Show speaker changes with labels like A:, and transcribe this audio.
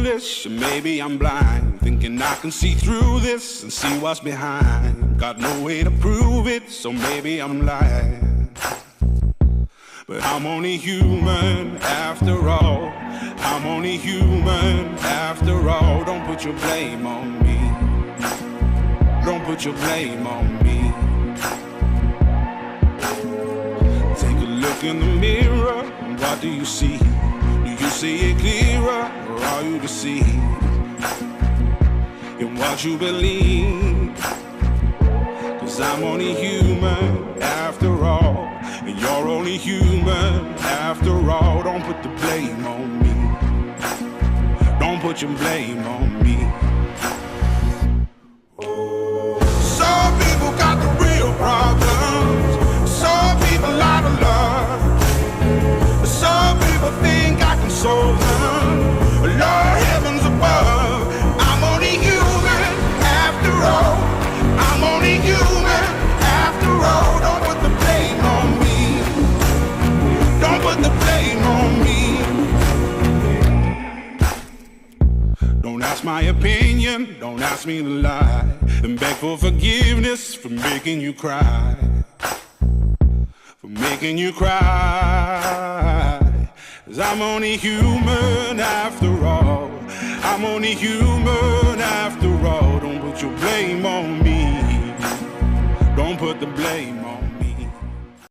A: foolish, or maybe I'm blind, thinking I can see through this and see what's behind. Got no way to prove it, so maybe I'm lying. But I'm only human after all. I'm only human after all. Don't put your blame on me. Don't put your blame on me. Take a look in the mirror, what do you see? Do you see it clearer, or are you deceived in what you believe? 'Cause I'm only human after all, and you're only human after all. Don't put the blame on me. Don't put your blame on me. Some people got the real problems. Some people out of love. Some people think I can solve them. Lord heavens above, I'm only human after all. I'm only human after all. Don't put the blame on me. Don't put the blame on me. Don't ask my opinion, don't ask me to lie, and beg for forgiveness for making you cry. For making you cry. 'Cause I'm only human after all. I'm only human after all. Don't put your blame on me. Don't put the blame on me.